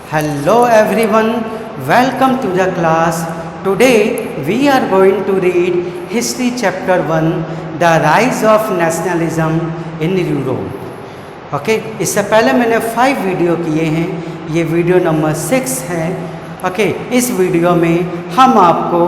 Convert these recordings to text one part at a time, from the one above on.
Hello everyone, welcome to the class. Today we are going to read History Chapter 1, The Rise of Nationalism in Europe. Okay इससे पहले मैंने 5 video किए हैं, ये video number 6 है. Okay इस video में हम आपको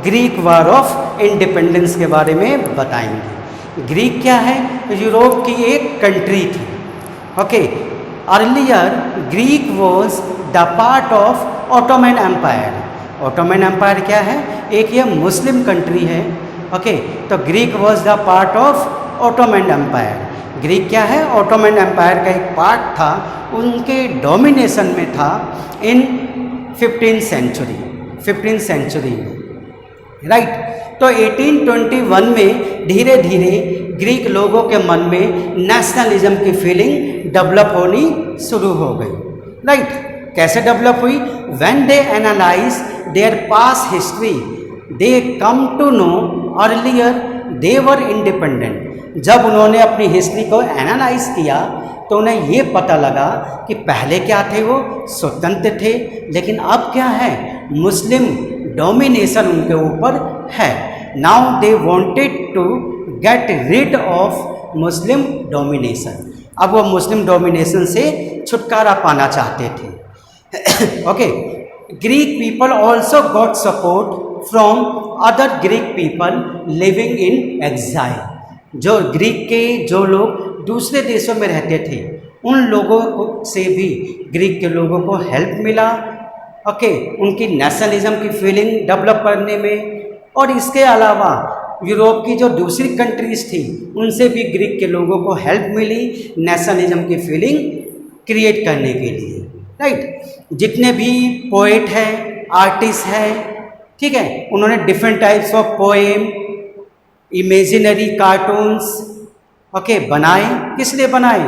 ग्रीक वार ऑफ इंडिपेंडेंस के बारे में बताएंगे. ग्रीक क्या है? यूरोप की एक कंट्री थी. Okay earlier Greek was the part of Ottoman Empire. Ottoman Empire क्या है? एक ये मुस्लिम कंट्री है. ओके तो Greek was the part of Ottoman Empire. Greek क्या है? ऑटोमन एम्पायर का एक पार्ट था, उनके डोमिनेशन में था इन 15th सेंचुरी में. राइट. तो 1821 में धीरे धीरे ग्रीक लोगों के मन में नेशनलिज्म की फीलिंग डेवलप होनी शुरू हो गई. राइट. कैसे डेवलप हुई? When they analyze their past history they come to know earlier they were independent. जब उन्होंने अपनी हिस्ट्री को एनालाइज किया तो उन्हें ये पता लगा कि पहले क्या थे, वो स्वतंत्र थे, लेकिन अब क्या है? मुस्लिम डोमिनेशन उनके ऊपर है. Now they wanted to get rid of Muslim domination. अब वो मुस्लिम डोमिनेशन से छुटकारा पाना चाहते थे. Okay Greek people also got support from other Greek people living in exile. जो ग्रीक के जो लोग दूसरे देशों में रहते थे उन लोगों से भी ग्रीक के लोगों को हेल्प मिला. ओके उनकी नेशनलिज्म की फीलिंग डेवलप करने में. और इसके अलावा यूरोप की जो दूसरी कंट्रीज थी उनसे भी ग्रीक के लोगों को हेल्प मिली नेशनलिज्म की फीलिंग क्रिएट करने के लिए. राइट. जितने भी पोएट हैं, आर्टिस्ट हैं, ठीक है, उन्होंने different types of poem, imaginary cartoons okay बनाए. किस लिए बनाए?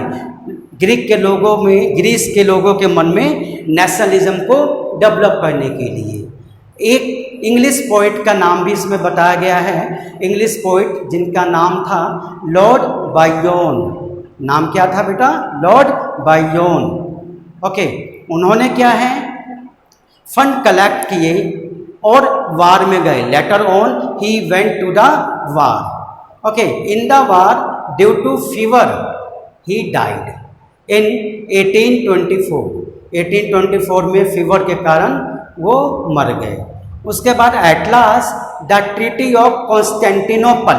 ग्रीक के लोगों में, ग्रीस के लोगों के मन में नेशनलिज्म को डेवलप करने के लिए. एक इंग्लिश पोइट का नाम भी इसमें बताया गया है. इंग्लिश पोइट जिनका नाम था लॉर्ड बायरन. नाम क्या था बेटा? Lord Byron. ओके उन्होंने क्या है? फंड कलेक्ट किए और वार में गए. Later on he went to the war. Okay in the war due to fever he died in 1824. 1824 में फीवर के कारण वो मर गए. उसके बाद at last the treaty of Constantinople.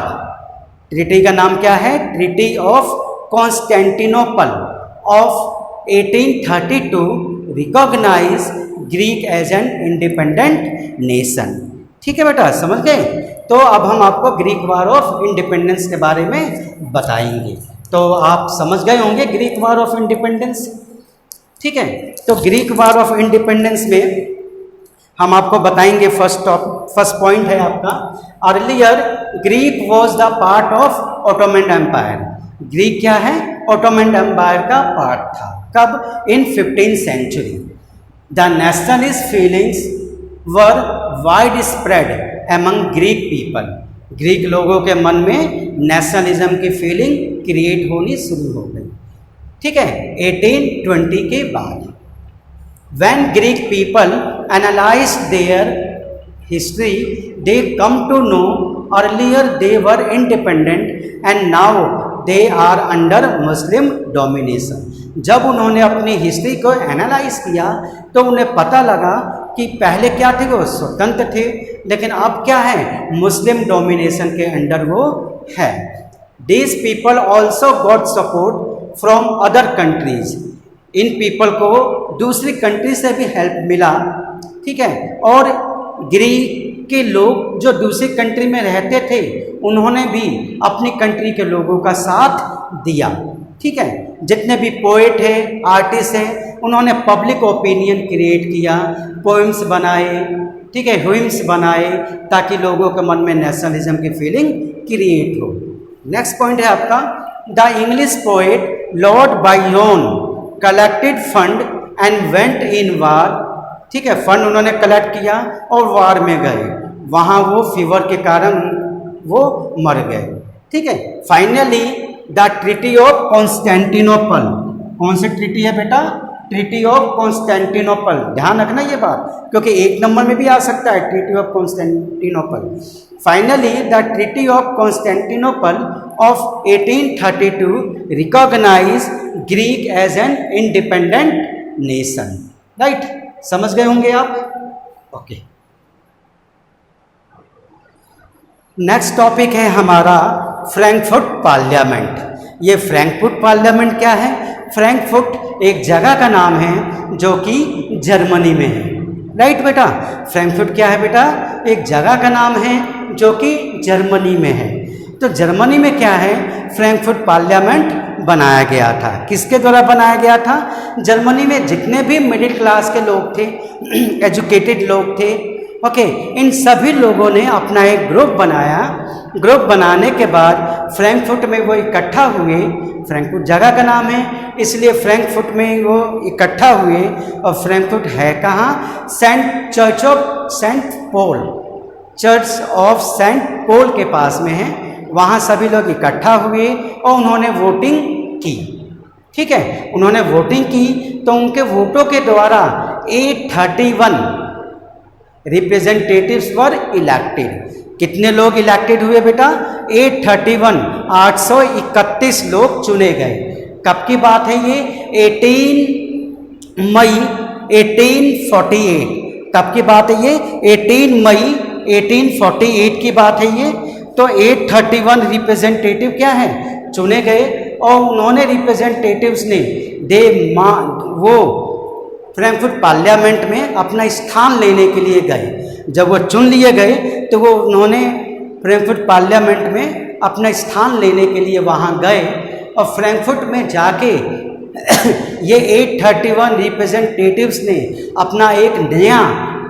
Treaty का नाम क्या है? Treaty of Constantinople of 1832 recognize Greek as an independent nation. ठीक है बेटा, समझ गए? तो अब हम आपको ग्रीक वार ऑफ इंडिपेंडेंस के बारे में बताएंगे. तो आप समझ गए होंगे ग्रीक वार ऑफ इंडिपेंडेंस. ठीक है, तो ग्रीक वार ऑफ इंडिपेंडेंस में हम आपको बताएंगे. फर्स्ट पॉइंट है आपका, earlier Greek was the part of Ottoman Empire. Greek क्या है? ऑटोमन एम्पायर का पार्ट था. कब? In 15th century. The nationalist feelings were wide spread among Greek people. Greek लोगों के मन में नेशनलिज्म की फीलिंग क्रिएट होनी शुरू हो गई. ठीक है, 1820 के बाद. When Greek people analyze their history they come to know earlier they were independent and now they are under Muslim domination. जब उन्होंने अपनी हिस्ट्री को एनालाइज किया तो उन्हें पता लगा कि पहले क्या थे? वो स्वतंत्र थे, लेकिन अब क्या है? मुस्लिम डोमिनेशन के अंडर वो है. These people also got support from other countries. In people को दूसरी कंट्री से भी हेल्प मिला. ठीक है, और ग्रीक के लोग जो दूसरी कंट्री में रहते थे उन्होंने भी अपनी कंट्री के लोगों का साथ दिया. ठीक है, जितने भी पोएट हैं, आर्टिस्ट हैं, उन्होंने पब्लिक ओपिनियन क्रिएट किया, पोएम्स बनाए, ठीक है, ह्यूम्स बनाए, ताकि लोगों के मन में नेशनलिज्म की फीलिंग क्रिएट हो. नेक्स्ट पॉइंट है आपका, the English poet Lord Byron collected fund and went in war. ठीक है, फंड उन्होंने कलेक्ट किया और वार में गए. वहाँ वो फीवर के कारण वो मर गए. ठीक है, finally the treaty of Constantinople. कौन सी ट्रीटी है बेटा? ट्रीटी ऑफ कॉन्स्टेंटिनोपल, ध्यान रखना ये बात, क्योंकि 1 नंबर में भी आ सकता है treaty of Constantinople. Finally the treaty of Constantinople of 1832 recognize Greek as an independent nation. Right, समझ गए होंगे आप? ओके, नेक्स्ट टॉपिक है हमारा फ्रैंकफर्ट पार्लियामेंट। ये फ्रैंकफर्ट पार्लियामेंट क्या है? फ्रैंकफर्ट एक जगह का नाम है जो कि जर्मनी में है। राइट बेटा, फ्रैंकफर्ट क्या है बेटा? एक जगह का नाम है जो कि जर्मनी में है। तो जर्मनी में क्या है? फ्रैंकफर्ट पार्लियामेंट बनाया गया था। किसके द्वारा बनाया गया था? जर्मनी में जितने भी मिडिल क्लास के लोग थे, एजुकेटेड लोग थे, ओके, इन सभी लोगों ने अपना एक ग्रुप बनाया। ग्रुप बनाने के बाद फ्रैंकफर्ट में वो इकट्ठा हुए। फ्रैंकफर्ट जगह का नाम है, इसलिए फ्रैंकफर्ट में वो इकट्ठा हुए। और फ्रैंकफर्ट है कहाँ? Church of Saint Paul, church of Saint Paul के पास में है। वहाँ सभी लोग इकट्ठा हुए और उन्होंने वोटिंग की। ठीक है, उन्होंने वोटिंग की तो उनके वोटों के द्वारा 831 रिप्रेजेंटेटिव्स वर इलेक्टेड। कितने लोग इलेक्टेड हुए बेटा? 831, 831 लोग चुने गए। कब की बात है ये? 18 मई 1848। कब की बात है ये? 18 मई 1848 की बात है ये। तो 831 रिप्रेजेंटेटिव क्या है? चुने गए और उन्होंने रिप्रेजेंटेटिव्स ने वो फ्रैंकफर्ट पार्लियामेंट में अपना स्थान लेने के लिए गए। जब वो चुन लिए गए तो वो उन्होंने फ्रैंकफर्ट पार्लियामेंट में अपना स्थान लेने के लिए वहाँ गए और फ्रैंकफर्ट में जाके ये 831 रिप्रेजेंटेटिव्स ने अपना एक नया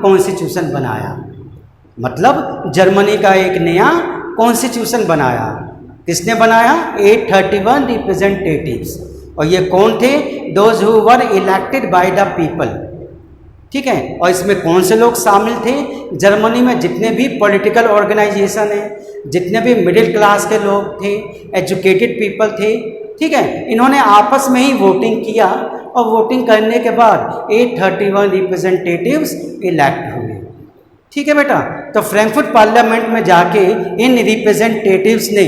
कॉन्स्टिट्यूशन बनाया। मतलब जर्मनी का एक नया कॉन्स्टिट्यूशन बनाया। किसने बनाया? 831 रिप्रेजेंटेटिव्स। और ये कौन थे? Those who were elected by the people. ठीक है, और इसमें कौन से लोग शामिल थे? जर्मनी में जितने भी पॉलिटिकल ऑर्गेनाइजेशन है, जितने भी मिडिल क्लास के लोग थे, एजुकेटेड पीपल थे, ठीक है, इन्होंने आपस में ही वोटिंग किया और वोटिंग करने के बाद 831 रिप्रेजेंटेटिव्स इलेक्ट हुए। ठीक है बेटा, तो फ्रैंकफर्ट पार्लियामेंट में जाके इन रिप्रेजेंटेटिव्स ने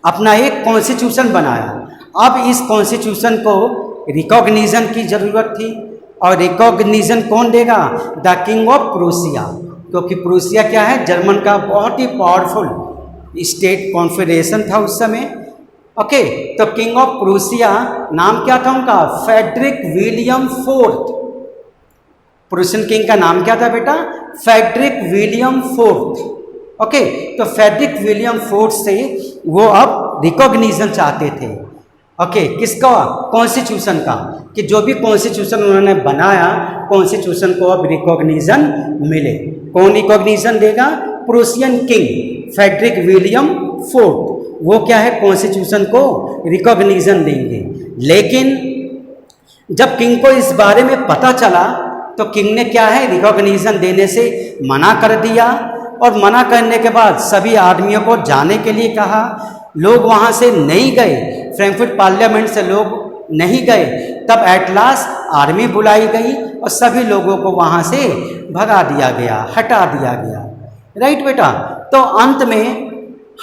अपना एक कॉन्स्टिट्यूशन बनाया। अब इस कॉन्स्टिट्यूशन को रिकॉग्निशन की ज़रूरत थी और रिकॉग्निशन कौन देगा? द किंग ऑफ प्रूसिया, क्योंकि प्रूसिया क्या है? जर्मन का बहुत ही पावरफुल स्टेट कॉन्फेडरेशन था उस समय। ओके, तो किंग ऑफ प्रूसिया नाम क्या था उनका? Frederick William fourth. Prussian king का नाम क्या था बेटा? Frederick William fourth. ओके, तो फ्रेडरिक विलियम फोर्थ से वो अब रिकॉग्निशन चाहते थे। ओके, किसका? कॉन्स्टिट्यूशन का, कि जो भी कॉन्स्टिट्यूशन उन्होंने बनाया, कॉन्स्टिट्यूशन को अब रिकॉग्निशन मिले। कौन रिकॉग्निशन देगा? Prussian king Frederick William fourth. वो क्या है? कॉन्स्टिट्यूशन को रिकॉग्निशन देंगे। लेकिन जब किंग को इस बारे में पता चला तो किंग ने क्या है? रिकॉग्निशन देने से मना कर दिया। और मना करने के बाद सभी आदमियों को जाने के लिए कहा। लोग वहाँ से नहीं गए, फ्रैंकफर्ट पार्लियामेंट से लोग नहीं गए। तब एट लास्ट आर्मी बुलाई गई और सभी लोगों को वहाँ से भगा दिया गया, हटा दिया गया। राइट बेटा, तो अंत में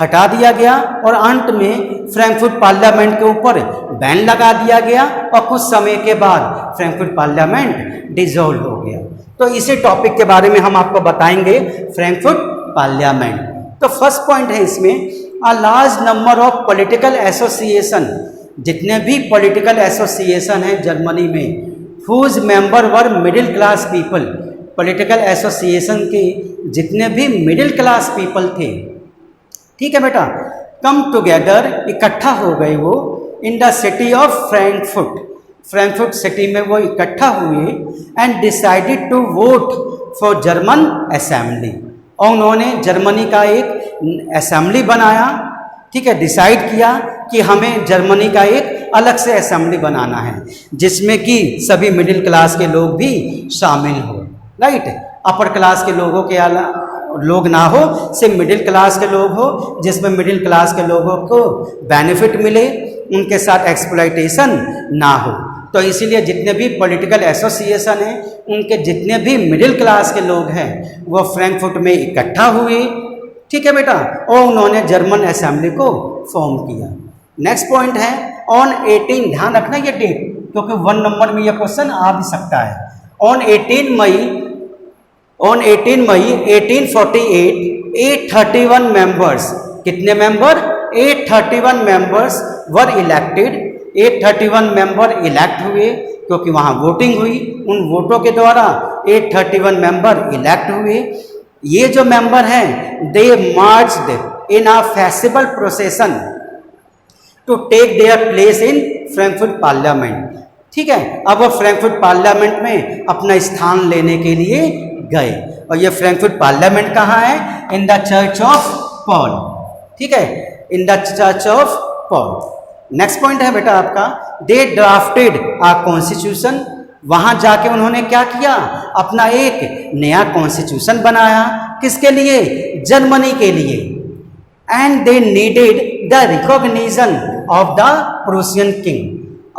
हटा दिया गया और अंत में फ्रैंकफर्ट पार्लियामेंट के ऊपर बैन लगा दिया गया और कुछ समय के बाद फ्रैंकफर्ट पार्लियामेंट डिसॉल्व हो गया। तो इसी टॉपिक के बारे में हम आपको बताएंगे, फ्रैंकफर्ट पार्लियामेंट। तो फर्स्ट पॉइंट है इसमें, a large number of political association, जितने भी पॉलिटिकल एसोसिएशन हैं जर्मनी में, whose member were middle class people, political association के जितने भी मिडिल क्लास पीपल थे, ठीक है बेटा, कम टुगेदर, इकट्ठा हो गए वो, in the city of Frankfurt, Frankfurt city में वो इकट्ठा हुए, and decided to vote for German assembly, और उन्होंने जर्मनी का एक असेंबली बनाया। ठीक है, डिसाइड किया कि हमें जर्मनी का एक अलग से असेंबली बनाना है जिसमें कि सभी मिडिल क्लास के लोग भी शामिल हो। राइट, अपर क्लास के लोगों के लोग ना हो, सिर्फ मिडिल क्लास के लोग हो, जिसमें मिडिल क्लास के लोगों को बेनिफिट मिले, उनके साथ एक्सप्लॉइटेशन ना हो। तो इसीलिए जितने भी पॉलिटिकल एसोसिएशन हैं, उनके जितने भी मिडिल क्लास के लोग हैं वो फ्रैंकफर्ट में इकट्ठा हुए, ठीक है बेटा, और उन्होंने जर्मन असेंबली को फॉर्म किया। नेक्स्ट पॉइंट है ऑन 18, ध्यान रखना ये डेट, क्योंकि 1 नंबर में ये क्वेश्चन आ भी सकता है। ऑन 18 मई 1848 831 मेंबर्स, कितने member? 831 members were elected, 831 member elect हुए, क्योंकि वहाँ वोटिंग हुई, उन वोटों के द्वारा 831 मेंबर इलेक्ट हुए। ये जो मेंबर हैं they marched in a festival procession to take their place in Frankfurt parliament, ठीक है। अब वो फ्रैंकफर्ट पार्लियामेंट में अपना स्थान लेने के लिए गए, और ये फ्रैंकफर्ट पार्लियामेंट कहाँ है? In the church of Paul, ठीक है, in the church of Paul. Next point है बेटा आपका, दे ड्राफ्टेड आ कॉन्स्टिट्यूशन, वहां जाके उन्होंने क्या किया? अपना एक नया कॉन्स्टिट्यूशन बनाया, किसके लिए? जर्मनी के लिए। And they needed the recognition of the Prussian king,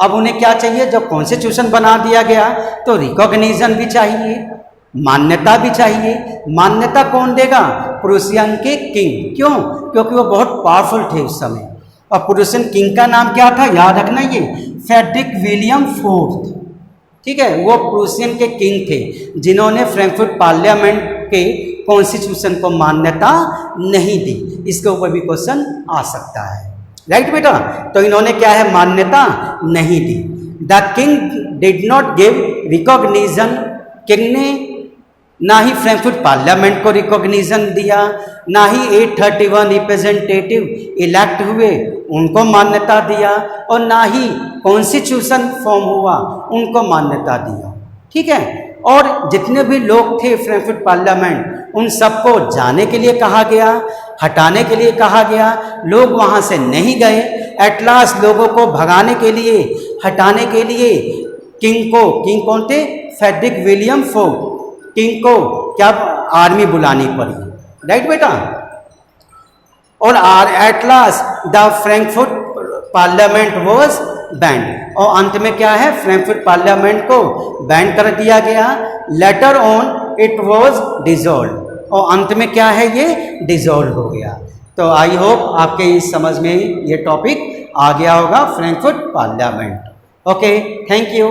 अब उन्हें क्या चाहिए? जब कॉन्स्टिट्यूशन बना दिया गया तो रिकॉग्निशन भी चाहिए, मान्यता भी चाहिए। मान्यता कौन देगा? प्रूसियन के किंग। क्यों? क्योंकि वो बहुत पावरफुल थे उस समय। और प्रूसियन किंग का नाम क्या था? याद रखना, ये फ्रेडरिक विलियम फोर्थ, ठीक है, वो प्रूसियन के किंग थे जिन्होंने फ्रैंकफर्ट पार्लियामेंट के कॉन्स्टिट्यूशन को मान्यता नहीं दी। इसके ऊपर भी क्वेश्चन आ सकता है, राइट बेटा। तो इन्होंने क्या है? मान्यता नहीं दी। The king did not give recognition, king ने ना ही फ्रैंकफर्ट पार्लियामेंट को रिकॉग्निशन दिया, ना ही 831 रिप्रेजेंटेटिव इलेक्ट हुए उनको मान्यता दिया, और ना ही कॉन्स्टिट्यूशन फॉर्म हुआ उनको मान्यता दिया, ठीक है। और जितने भी लोग थे फ्रैंकफर्ट पार्लियामेंट, उन सबको जाने के लिए कहा गया, हटाने के लिए कहा गया, लोग वहाँ से नहीं गए। एट लास्ट लोगों को भगाने के लिए, हटाने के लिए किंग कौन थे? फ्रेडरिक विलियम फोर्थ, किंग को क्या आर्मी बुलानी पड़ी, राइट बेटा। और eight last the Frankfurt parliament was band, और अंत में क्या है? फ्रैंकफर्ट पार्लियामेंट को बैंड कर दिया गया। Later on it was dissolve, और अंत में क्या है? ये डिसॉल्व हो गया। तो आई होप आपके इस समझ में ये टॉपिक आ गया होगा, Frankfurt parliament. Okay, thank you.